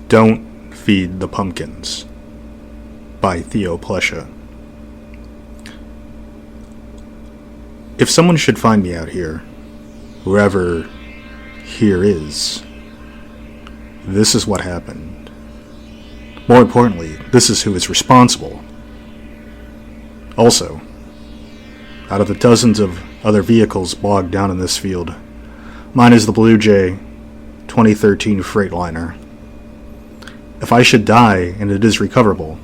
Don't Feed the Pumpkins by Theo Plesha. If someone should find me out here, wherever here is, this is what happened. More importantly, this is who is responsible. Also, out of the dozens of other vehicles bogged down in this field, mine is the Blue Jay 2013 Freightliner. If I should die and it is recoverable,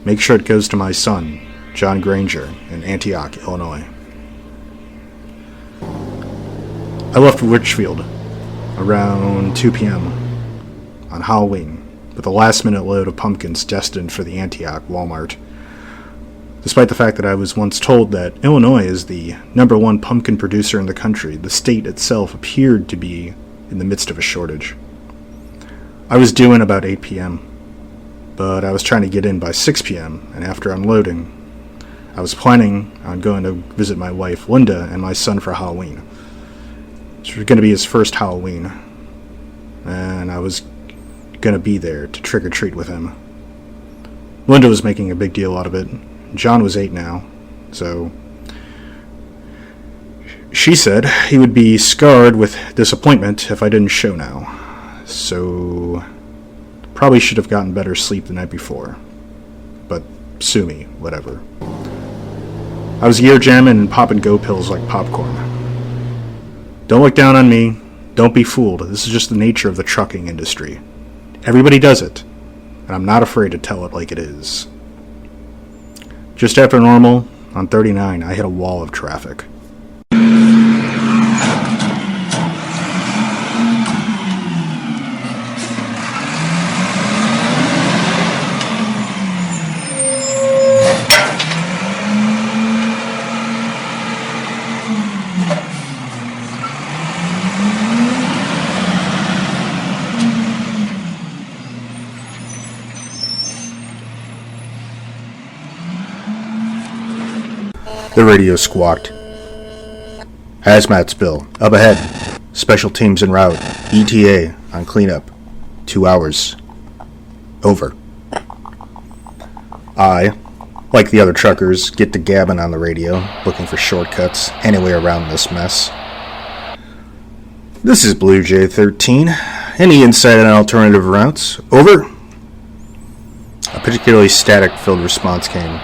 make sure it goes to my son, John Granger, in Antioch, Illinois. I left Richfield around 2 p.m. on Halloween with a last-minute load of pumpkins destined for the Antioch Walmart. Despite the fact that I was once told that Illinois is the #1 pumpkin producer in the country, the state itself appeared to be in the midst of a shortage. I was due in about 8 p.m., but I was trying to get in by 6 p.m., and after unloading, I was planning on going to visit my wife, Linda, and my son for Halloween. It was going to be his first Halloween, and I was going to be there to trick-or-treat with him. Linda was making a big deal out of it. John was 8 now, so she said he would be scarred with disappointment if I didn't show now. So probably should have gotten better sleep the night before. But sue me, whatever. I was gear jamming and popping go pills like popcorn. Don't look down on me. Don't be fooled. This is just the nature of the trucking industry. Everybody does it, and I'm not afraid to tell it like it is. Just after normal, on 39, I hit a wall of traffic. The radio squawked. Hazmat spill. Up ahead. Special teams en route. ETA on cleanup. 2 hours. Over. I, like the other truckers, get to gabbing on the radio, looking for shortcuts any way around this mess. This is Blue Jay 13. Any insight on alternative routes? Over. A particularly static-filled response came.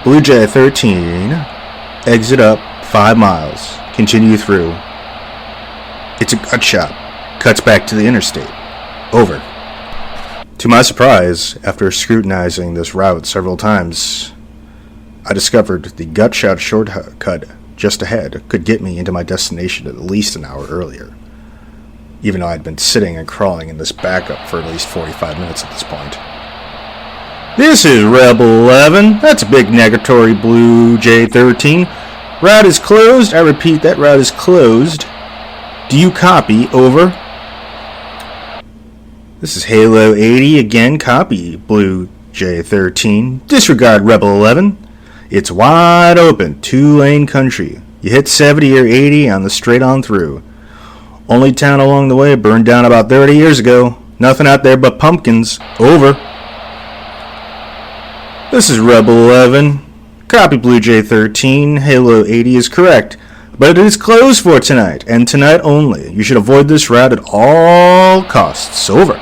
Blue Jay 13, exit up 5 miles, continue through. It's a gut shot, cuts back to the interstate. Over. To my surprise, after scrutinizing this route several times, I discovered the gut shot shortcut just ahead could get me into my destination at least an hour earlier, even though I'd been sitting and crawling in this backup for at least 45 minutes at this point. This is Rebel 11. That's a big negatory Blue Jay 13. Route is closed. I repeat, that route is closed. Do you copy? Over. This is Halo 80 again. Copy, Blue Jay 13. Disregard Rebel 11. It's wide open. 2-lane country. You hit 70 or 80 on the straight on through. Only town along the way burned down about 30 years ago. Nothing out there but pumpkins. Over. This is Rebel 11. Copy, Blue Jay 13. Halo 80 is correct, but it is closed for tonight, and tonight only. You should avoid this route at all costs. Over.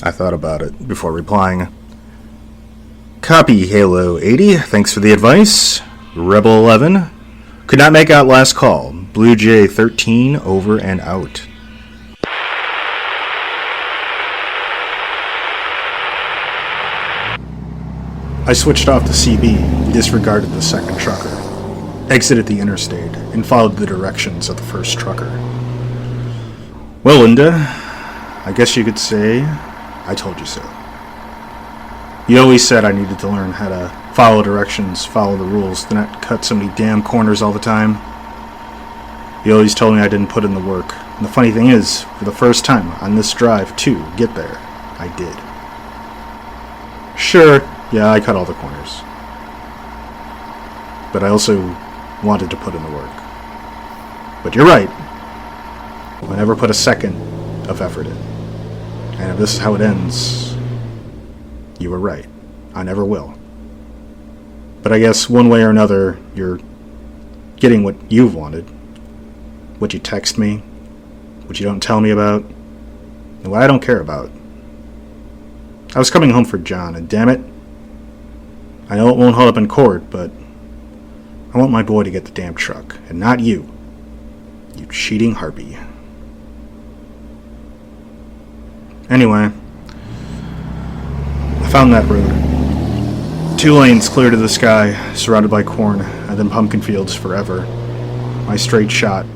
I thought about it before replying. Copy, Halo 80. Thanks for the advice. Rebel 11. Could not make out last call. Blue Jay 13 over and out. I switched off the CB and disregarded the second trucker, exited the interstate, and followed the directions of the first trucker. Well, Linda, I guess you could say I told you so. You always said I needed to learn how to follow directions, follow the rules, to not cut so many damn corners all the time. You always told me I didn't put in the work. And the funny thing is, for the first time on this drive to get there, I did. Sure, yeah, I cut all the corners. But I also wanted to put in the work. But you're right. I never put a second of effort in. And if this is how it ends, you were right. I never will. But I guess one way or another, you're getting what you've wanted. What you text me, what you don't tell me about, and what I don't care about. I was coming home for John, and damn it, I know it won't hold up in court, but I want my boy to get the damn truck, and not you. You cheating harpy. Anyway, I found that road. 2 lanes clear to the sky, surrounded by corn, and then pumpkin fields forever. My straight shot.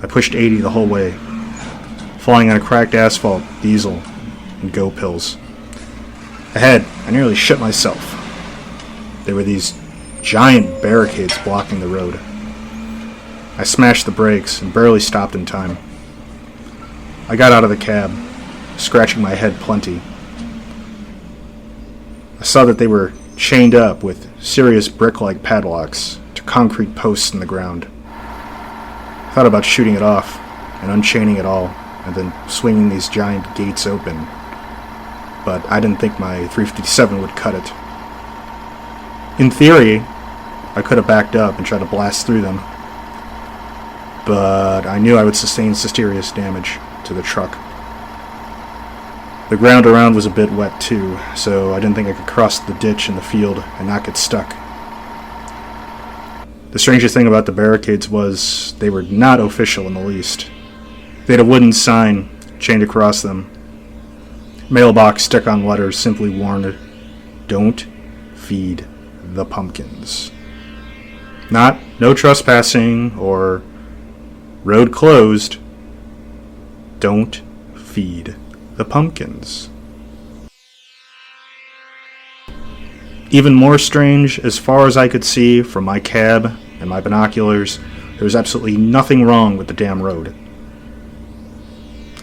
I pushed 80 the whole way, flying on a cracked asphalt, diesel, and go pills. Ahead, I nearly shit myself. There were these giant barricades blocking the road. I smashed the brakes and barely stopped in time. I got out of the cab, scratching my head plenty. I saw that they were chained up with serious brick-like padlocks to concrete posts in the ground. I thought about shooting it off and unchaining it all and then swinging these giant gates open, but I didn't think my 357 would cut it. In theory, I could have backed up and tried to blast through them, but I knew I would sustain serious damage to the truck. The ground around was a bit wet too, so I didn't think I could cross the ditch in the field and not get stuck. The strangest thing about the barricades was they were not official in the least. They had a wooden sign chained across them. Mailbox stuck on letters simply warned, "Don't feed the pumpkins." Not "no trespassing" or "road closed." Don't feed the pumpkins. Even more strange, as far as I could see from my cab and my binoculars, there was absolutely nothing wrong with the damn road.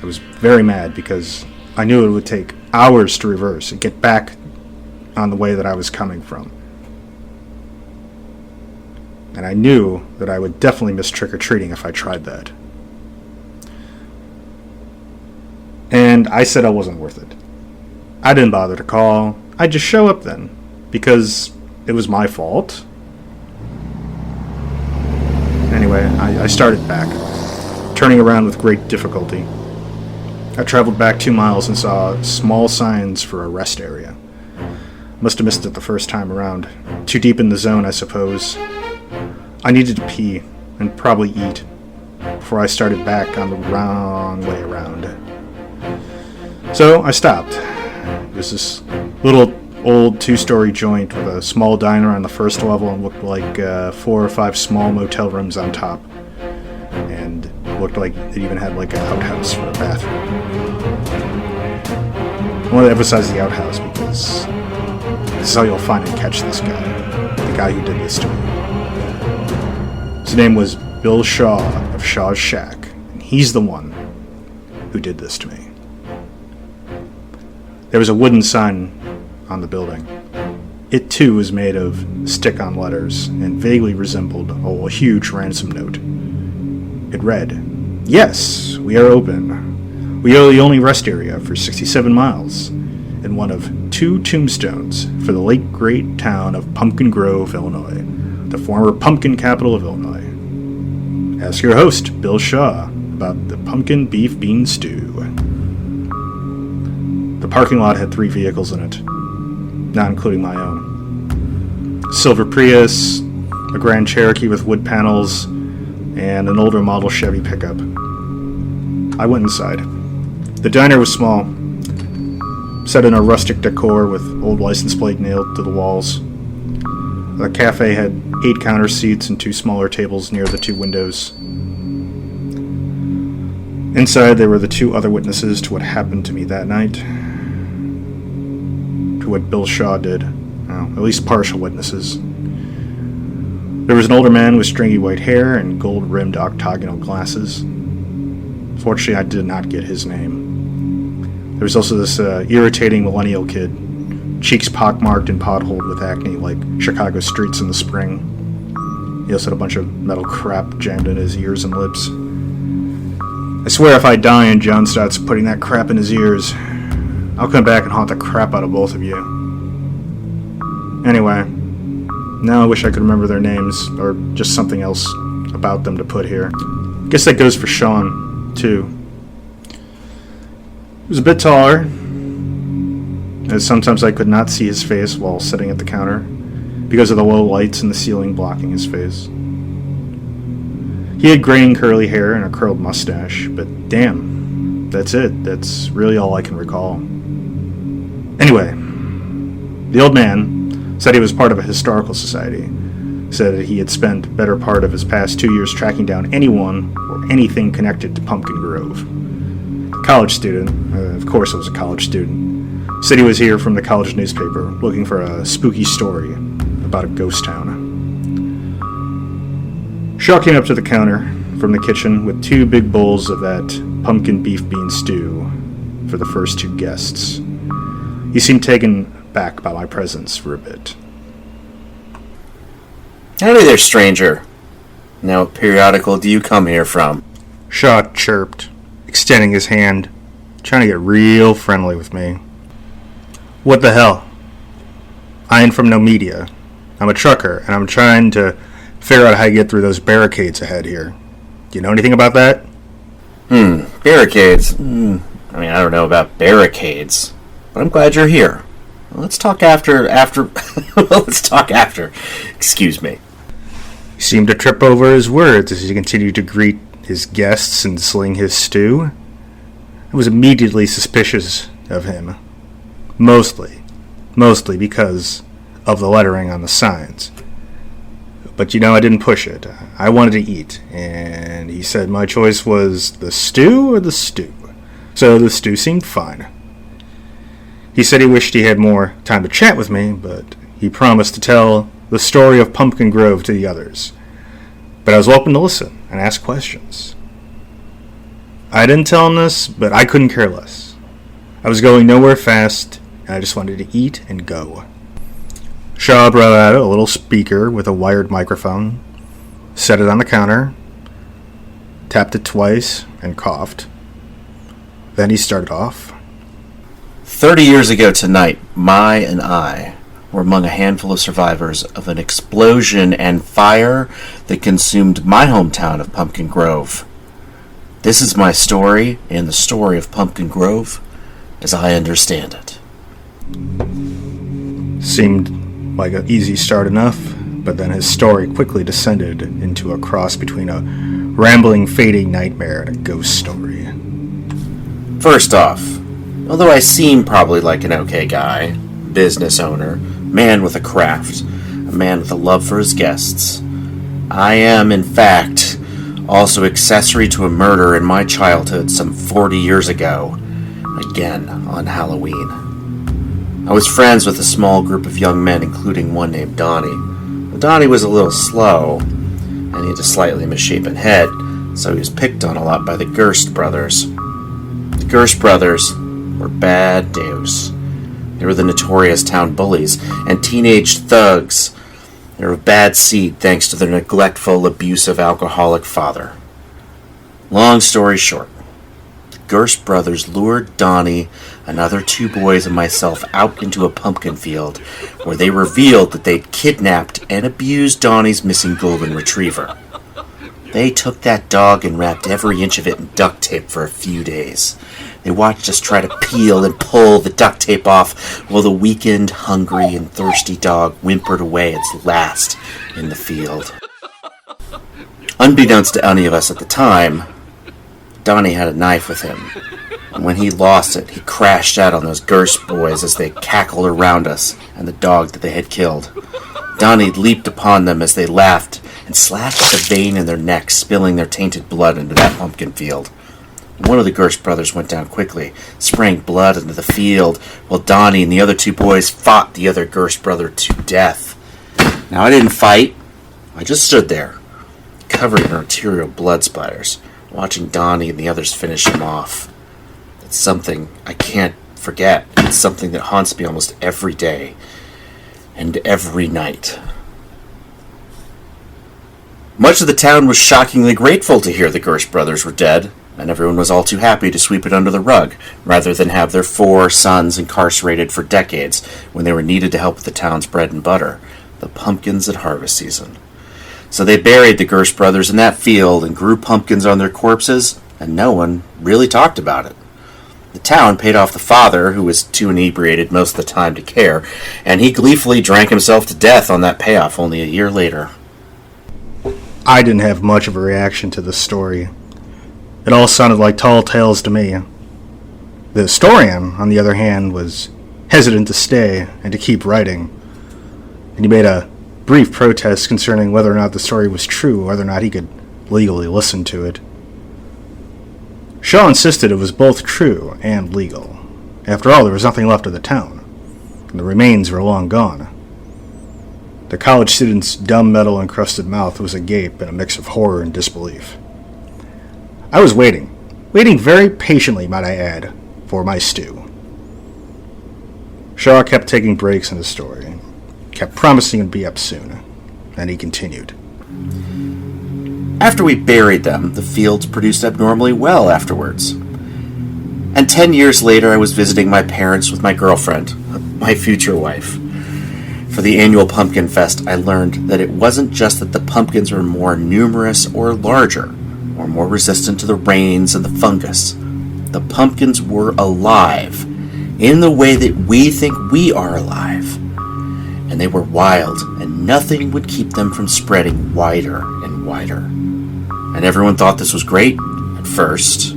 I was very mad because I knew it would take hours to reverse and get back on the way that I was coming from. And I knew that I would definitely miss trick-or-treating if I tried that. And I said I wasn't worth it. I didn't bother to call. I'd just show up then, because it was my fault. Anyway, I started back, turning around with great difficulty. I traveled back 2 miles and saw small signs for a rest area. Must have missed it the first time around. Too deep in the zone, I suppose. I needed to pee, and probably eat, before I started back on the wrong way around. So I stopped. There's this little old 2-story joint with a small diner on the first level and looked like 4 or 5 small motel rooms on top. And looked like it even had like an outhouse for a bathroom. I want to emphasize the outhouse because this is how you'll find and catch this guy. The guy who did this to me. His name was Bill Shaw of Shaw's Shack, and he's the one who did this to me. There was a wooden sign on the building. It too was made of stick-on letters and vaguely resembled a huge ransom note. It read, "Yes, we are open. We are the only rest area for 67 miles, and one of 2 tombstones for the late great town of Pumpkin Grove, Illinois, the former pumpkin capital of Illinois. Ask your host, Bill Shaw, about the pumpkin beef bean stew." The parking lot had 3 vehicles in it, not including my own. Silver Prius, a Grand Cherokee with wood panels, and an older model Chevy pickup. I went inside. The diner was small, set in a rustic decor with old license plate nailed to the walls. The cafe had 8 counter seats and 2 smaller tables near the 2 windows. Inside there were the 2 other witnesses to what happened to me that night. To what Bill Shaw did. Well, at least partial witnesses. There was an older man with stringy white hair and gold-rimmed octagonal glasses. Fortunately, I did not get his name. There was also this irritating millennial kid, cheeks pockmarked and potholed with acne like Chicago streets in the spring. He also had a bunch of metal crap jammed in his ears and lips. I swear if I die and John starts putting that crap in his ears, I'll come back and haunt the crap out of both of you. Anyway, now I wish I could remember their names, or just something else about them to put here. I guess that goes for Sean, too. He was a bit taller, as sometimes I could not see his face while sitting at the counter, because of the low lights in the ceiling blocking his face. He had graying curly hair and a curled mustache, but damn, that's it. That's really all I can recall. Anyway, the old man said he was part of a historical society, said that he had spent better part of his past 2 years tracking down anyone or anything connected to Pumpkin Grove. A college student, of course it was a college student, said he was here from the college newspaper looking for a spooky story about a ghost town. Shaw came up to the counter from the kitchen with 2 big bowls of that pumpkin beef bean stew for the first 2 guests. He seemed taken back by my presence for a bit. Howdy there, stranger. Now, what periodical do you come here from? Shaw chirped, extending his hand, trying to get real friendly with me. What the hell? I ain't from no media. I'm a trucker, and I'm trying to figure out how to get through those barricades ahead here. Do you know anything about that? Barricades? I mean, I don't know about barricades, but I'm glad you're here. Let's talk after. Let's talk after. Excuse me. He seemed to trip over his words as he continued to greet his guests and sling his stew. I was immediately suspicious of him. Mostly because of the lettering on the signs. But I didn't push it. I wanted to eat, and he said my choice was the stew or the stew. So the stew seemed fine. He said he wished he had more time to chat with me, but he promised to tell the story of Pumpkin Grove to the others. But I was open to listen and ask questions. I didn't tell him this, but I couldn't care less. I was going nowhere fast, and I just wanted to eat and go. Shaw brought out a little speaker with a wired microphone, set it on the counter, tapped it twice, and coughed. Then he started off. 30 years ago tonight, Mai and I were among a handful of survivors of an explosion and fire that consumed my hometown of Pumpkin Grove. This is my story and the story of Pumpkin Grove as I understand it. Seemed like an easy start enough, but then his story quickly descended into a cross between a rambling, fading nightmare and a ghost story. First off, although I seem probably like an okay guy, business owner, man with a craft, a man with a love for his guests, I am, in fact, also accessory to a murder in my childhood some 40 years ago, again on Halloween. I was friends with a small group of young men, including one named Donnie. Donnie was a little slow, and he had a slightly misshapen head, so he was picked on a lot by the Gerst brothers. The Gerst brothers were bad news. They were the notorious town bullies and teenage thugs. They were of bad seed thanks to their neglectful, abusive, alcoholic father. Long story short, the Gerst brothers lured Donnie, another 2 boys, and myself out into a pumpkin field where they revealed that they'd kidnapped and abused Donnie's missing golden retriever. They took that dog and wrapped every inch of it in duct tape for a few days. They watched us try to peel and pull the duct tape off while the weakened, hungry, and thirsty dog whimpered away its last in the field. Unbeknownst to any of us at the time, Donnie had a knife with him, and when he lost it, he crashed out on those Gerst boys as they cackled around us and the dog that they had killed. Donnie leaped upon them as they laughed and slashed at the vein in their necks, spilling their tainted blood into that pumpkin field. One of the Gerst brothers went down quickly, spraying blood into the field, while Donnie and the other 2 boys fought the other Gerst brother to death. Now, I didn't fight. I just stood there, covered in arterial blood splatters, watching Donnie and the others finish him off. It's something I can't forget. It's something that haunts me almost every day and every night. Much of the town was shockingly grateful to hear the Gerst brothers were dead, and everyone was all too happy to sweep it under the rug, rather than have their 4 sons incarcerated for decades when they were needed to help with the town's bread and butter, the pumpkins at harvest season. So they buried the Gerst brothers in that field and grew pumpkins on their corpses, and no one really talked about it. The town paid off the father, who was too inebriated most of the time to care, and he gleefully drank himself to death on that payoff only a year later. I didn't have much of a reaction to this story. It all sounded like tall tales to me. The historian, on the other hand, was hesitant to stay and to keep writing, and he made a brief protest concerning whether or not the story was true, whether or not he could legally listen to it. Shaw insisted it was both true and legal. After all, there was nothing left of the town, and the remains were long gone. The college student's dumb metal-encrusted mouth was agape in a mix of horror and disbelief. I was waiting very patiently, might I add, for my stew. Shaw kept taking breaks in his story, kept promising to be up soon, and he continued. After we buried them, the fields produced abnormally well afterwards. And 10 years later, I was visiting my parents with my girlfriend, my future wife. For the annual Pumpkin Fest, I learned that it wasn't just that the pumpkins were more numerous or larger, or more resistant to the rains and the fungus. The pumpkins were alive, in the way that we think we are alive. And they were wild, and nothing would keep them from spreading wider and wider. And everyone thought this was great at first.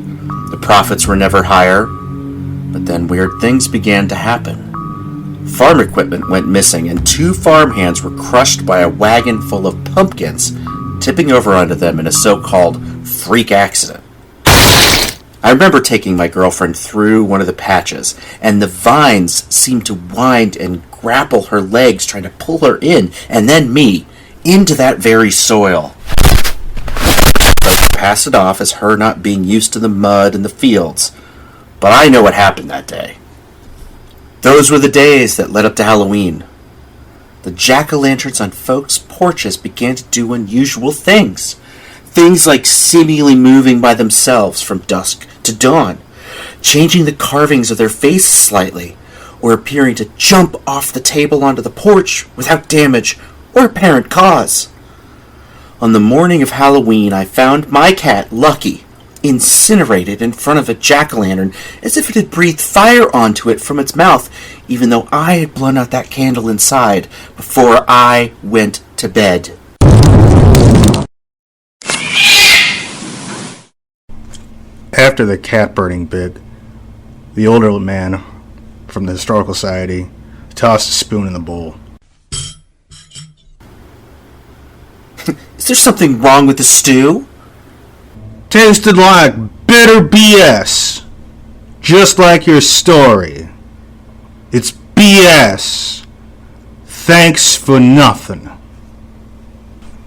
The profits were never higher, but then weird things began to happen. Farm equipment went missing, and 2 farmhands were crushed by a wagon full of pumpkins, tipping over onto them in a so-called freak accident. I remember taking my girlfriend through one of the patches, and the vines seemed to wind and grapple her legs, trying to pull her in, and then me, into that very soil. Pass it off as her not being used to the mud and the fields, but I know what happened that day. Those were the days that led up to Halloween. The jack-o'-lanterns on folks' porches began to do unusual things. Things like seemingly moving by themselves from dusk to dawn, changing the carvings of their faces slightly, or appearing to jump off the table onto the porch without damage or apparent cause. On the morning of Halloween, I found my cat, Lucky, incinerated in front of a jack-o'-lantern as if it had breathed fire onto it from its mouth, even though I had blown out that candle inside before I went to bed. After the cat burning bit, the older man from the Historical Society tossed a spoon in the bowl. Is there something wrong with the stew? Tasted like bitter BS. Just like your story. It's BS. Thanks for nothing.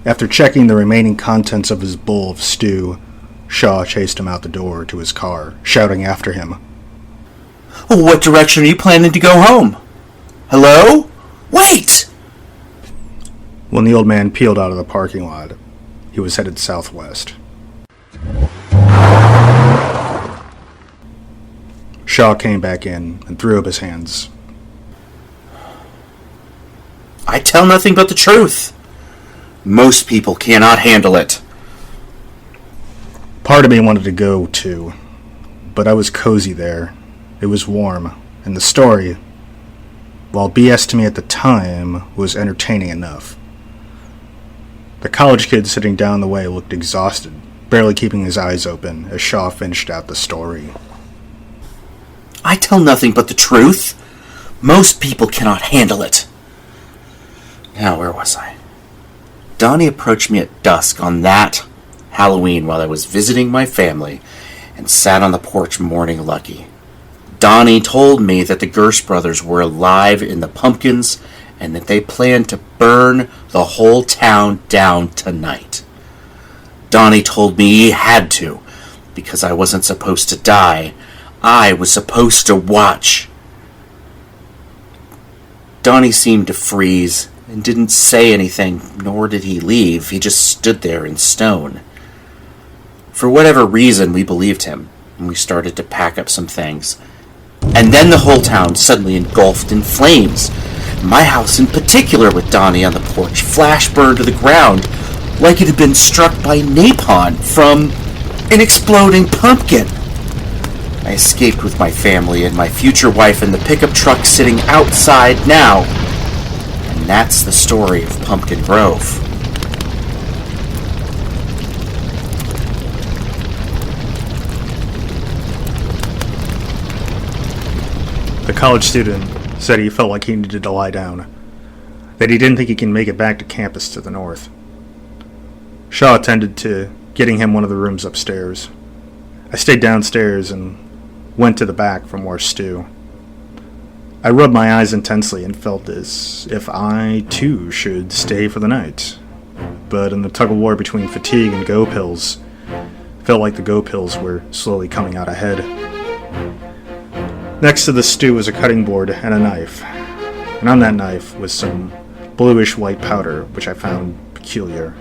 After checking the remaining contents of his bowl of stew, Shaw chased him out the door to his car, shouting after him. What direction are you planning to go home? Hello? Wait! When the old man peeled out of the parking lot, he was headed southwest. Shaw came back in and threw up his hands. I tell nothing but the truth. Most people cannot handle it. Part of me wanted to go, too, but I was cozy there. It was warm, and the story, while BS to me at the time, was entertaining enough. The college kid sitting down the way looked exhausted, barely keeping his eyes open as Shaw finished out the story. I tell nothing but the truth. Most people cannot handle it. Now, where was I? Donnie approached me at dusk on that Halloween while I was visiting my family and sat on the porch mourning Lucky. Donnie told me that the Gerst brothers were alive in the pumpkins and that they planned to burn the whole town down tonight. Donnie told me he had to, because I wasn't supposed to die. I was supposed to watch. Donnie seemed to freeze and didn't say anything, nor did he leave. He just stood there in stone. For whatever reason, we believed him, and we started to pack up some things. And then the whole town suddenly engulfed in flames. My house in particular, with Donnie on the porch, flash burned to the ground like it had been struck by napalm from an exploding pumpkin. I escaped with my family and my future wife in the pickup truck sitting outside now. And that's the story of Pumpkin Grove. The college student said he felt like he needed to lie down, that he didn't think he can make it back to campus to the north. Shaw attended to getting him one of the rooms upstairs. I stayed downstairs and went to the back for more stew. I rubbed my eyes intensely and felt as if I, too, should stay for the night. But in the tug-of-war between fatigue and go pills, it felt like the go pills were slowly coming out ahead. Next to the stew was a cutting board and a knife, and on that knife was some bluish-white powder, which I found peculiar.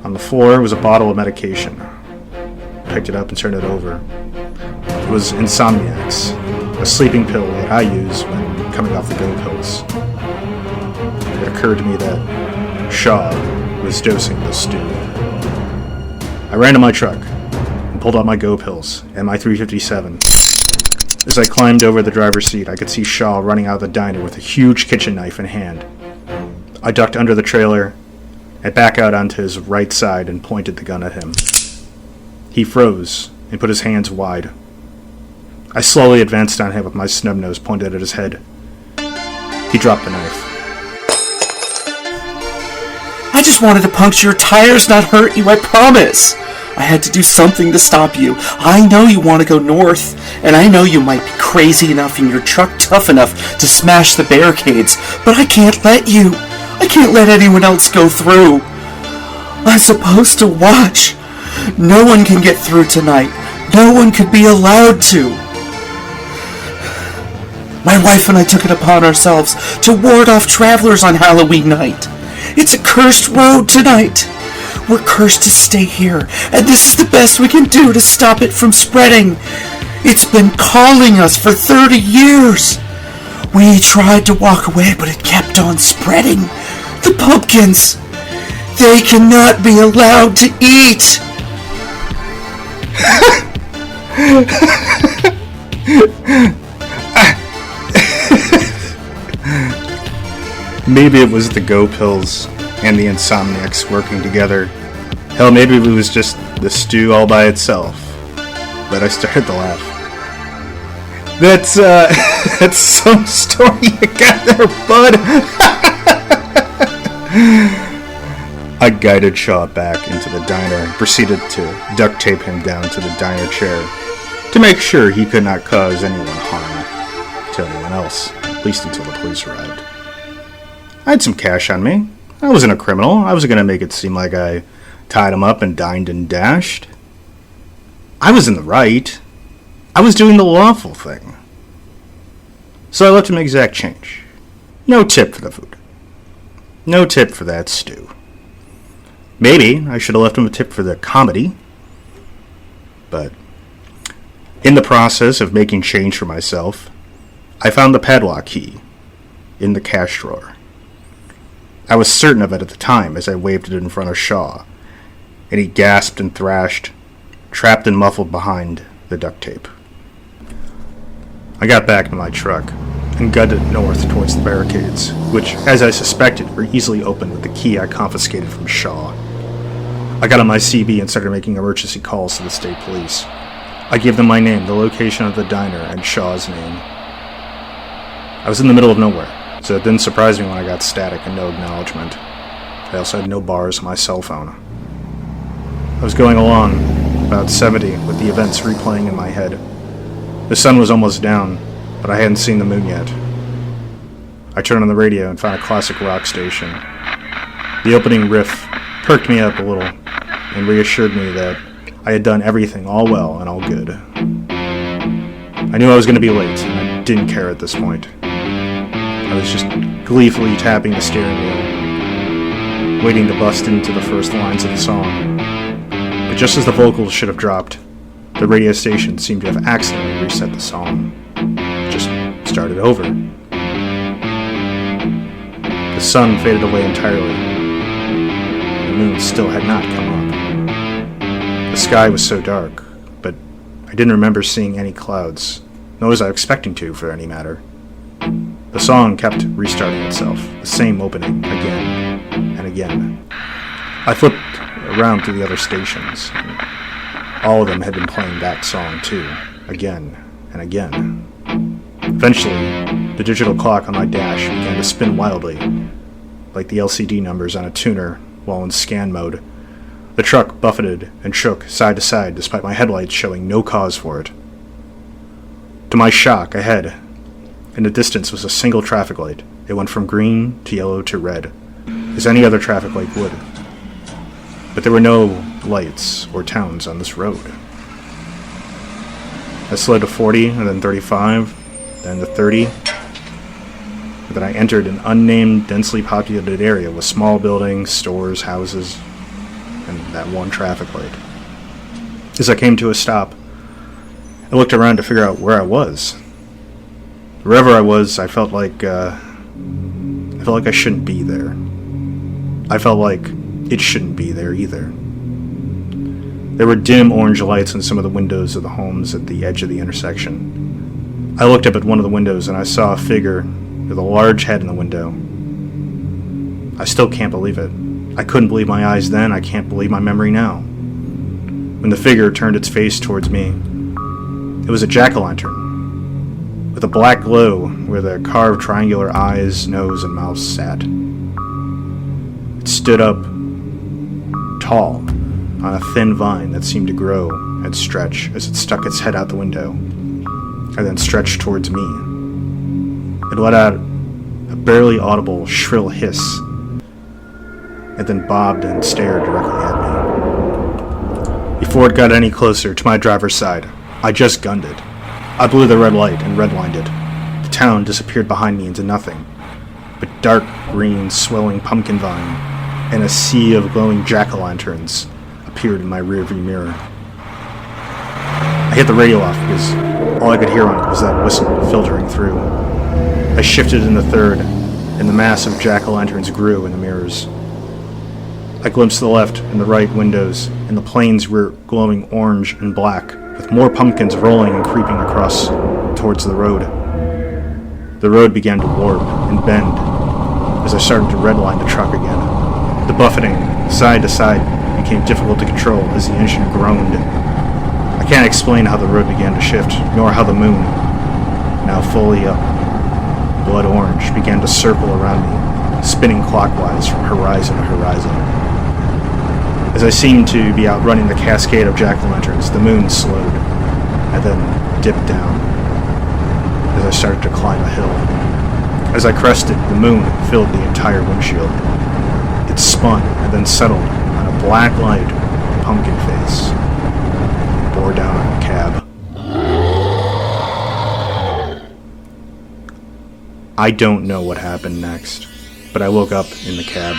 On the floor was a bottle of medication. I picked it up and turned it over. It was Insomniacs, a sleeping pill that I use when coming off the go pills. It occurred to me that Shaw was dosing the stew. I ran to my truck and pulled out my go pills and my 357. As I climbed over the driver's seat, I could see Shaw running out of the diner with a huge kitchen knife in hand. I ducked under the trailer and back out onto his right side and pointed the gun at him. He froze and put his hands wide. I slowly advanced on him with my snub nose pointed at his head. He dropped the knife. I just wanted to puncture your tires, not hurt you, I promise. I had to do something to stop you. I know you want to go north, and I know you might be crazy enough and your truck tough enough to smash the barricades, but I can't let you. I can't let anyone else go through. I'm supposed to watch. No one can get through tonight. No one could be allowed to. My wife and I took it upon ourselves to ward off travelers on Halloween night. It's a cursed road tonight. We're cursed to stay here, and this is the best we can do to stop it from spreading. It's been calling us for 30 years. We tried to walk away, but it kept on spreading. The pumpkins, they cannot be allowed to eat. Maybe it was the go pills and the Insomniacs working together. Hell, maybe it was just the stew all by itself. But I started to laugh. That's some story you got there, bud. I guided Shaw back into the diner and proceeded to duct tape him down to the diner chair to make sure he could not cause anyone harm to anyone else, at least until the police arrived. I had some cash on me. I wasn't a criminal. I wasn't going to make it seem like I tied him up and dined and dashed. I was in the right. I was doing the lawful thing. So I left him exact change. No tip for the food. No tip for that stew. Maybe I should have left him a tip for the comedy. But in the process of making change for myself, I found the padlock key in the cash drawer. I was certain of it at the time as I waved it in front of Shaw, and he gasped and thrashed, trapped and muffled behind the duct tape. I got back to my truck and gutted north towards the barricades, which, as I suspected, were easily opened with the key I confiscated from Shaw. I got on my CB and started making emergency calls to the state police. I gave them my name, the location of the diner, and Shaw's name. I was in the middle of nowhere, so it didn't surprise me when I got static and no acknowledgement. I also had no bars on my cell phone. I was going along, about 70, with the events replaying in my head. The sun was almost down, but I hadn't seen the moon yet. I turned on the radio and found a classic rock station. The opening riff perked me up a little and reassured me that I had done everything all well and all good. I knew I was going to be late, and I didn't care at this point. I was just gleefully tapping the steering wheel, waiting to bust into the first lines of the song. The just as the vocals should have dropped, the radio station seemed to have accidentally reset the song. It just started over. The sun faded away entirely. The moon still had not come up. The sky was so dark, but I didn't remember seeing any clouds, nor was I expecting to, for any matter. The song kept restarting itself, the same opening again and again. I flipped around to the other stations, and all of them had been playing that song too, again and again. Eventually, the digital clock on my dash began to spin wildly, like the LCD numbers on a tuner while in scan mode. The truck buffeted and shook side to side despite my headlights showing no cause for it. To my shock, ahead, in the distance, was a single traffic light. It went from green to yellow to red, as any other traffic light would. But there were no lights or towns on this road. I slowed to 40, and then 35, then to 30. And then I entered an unnamed, densely populated area with small buildings, stores, houses, and that one traffic light. As I came to a stop, I looked around to figure out where I was. Wherever I was, I felt like I shouldn't be there. I felt like it shouldn't be there either. There were dim orange lights in some of the windows of the homes at the edge of the intersection. I looked up at one of the windows and I saw a figure with a large head in the window. I still can't believe it. I couldn't believe my eyes then, I can't believe my memory now. When the figure turned its face towards me, it was a jack-o'-lantern, with a black glow where the carved triangular eyes, nose, and mouth sat. It stood up tall on a thin vine that seemed to grow and stretch as it stuck its head out the window, and then stretched towards me. It let out a barely audible shrill hiss, and then bobbed and stared directly at me. Before it got any closer to my driver's side, I just gunned it. I blew the red light and redlined it. The town disappeared behind me into nothing, but dark green swelling pumpkin vine and a sea of glowing jack-o'-lanterns appeared in my rearview mirror. I hit the radio off because all I could hear on it was that whistle filtering through. I shifted into third, and the mass of jack-o'-lanterns grew in the mirrors. I glimpsed the left and the right windows, and the planes were glowing orange and black, with more pumpkins rolling and creeping across towards the road. The road began to warp and bend as I started to redline the truck again. The buffeting, side to side, became difficult to control as the engine groaned. I can't explain how the road began to shift, nor how the moon, now fully up, blood orange, began to circle around me, spinning clockwise from horizon to horizon. As I seemed to be outrunning the cascade of jack-o'-lanterns, the moon slowed, and then dipped down as I started to climb a hill. As I crested, the moon filled the entire windshield. It spun and then settled on a black light with a pumpkin face, and bore down on the cab. I don't know what happened next, but I woke up in the cab.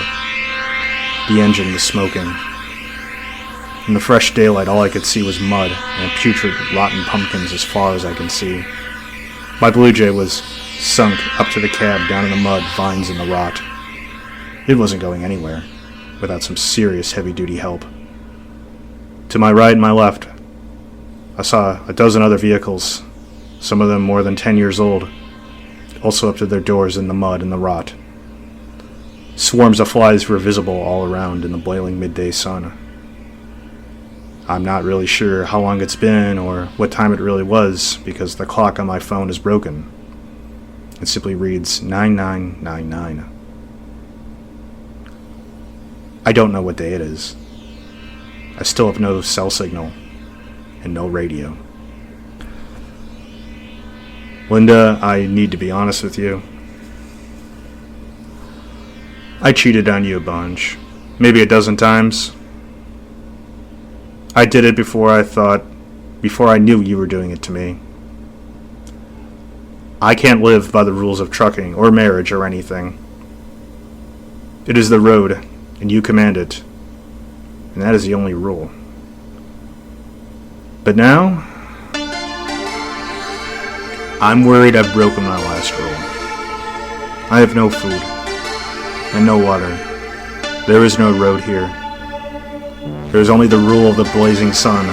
The engine was smoking. In the fresh daylight, all I could see was mud and putrid, rotten pumpkins as far as I can see. My Blue Jay was sunk up to the cab down in the mud, vines in the rot. It wasn't going anywhere without some serious heavy-duty help. To my right and my left, I saw a dozen other vehicles, some of them more than 10 years old, also up to their doors in the mud and the rot. Swarms of flies were visible all around in the boiling midday sun. I'm not really sure how long it's been or what time it really was because the clock on my phone is broken. It simply reads 9999. I don't know what day it is. I still have no cell signal and no radio. Linda, I need to be honest with you. I cheated on you a bunch, maybe a dozen times. I did it before I knew you were doing it to me. I can't live by the rules of trucking or marriage or anything. It is the road, and you command it, and that is the only rule. But now, I'm worried I've broken my last rule. I have no food, and no water. There is no road here. There is only the rule of the blazing sun,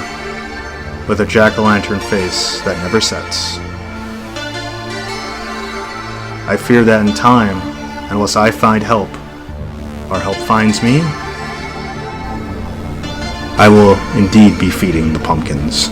with a jack-o'-lantern face that never sets. I fear that in time, unless I find help, or help finds me, I will indeed be feeding the pumpkins.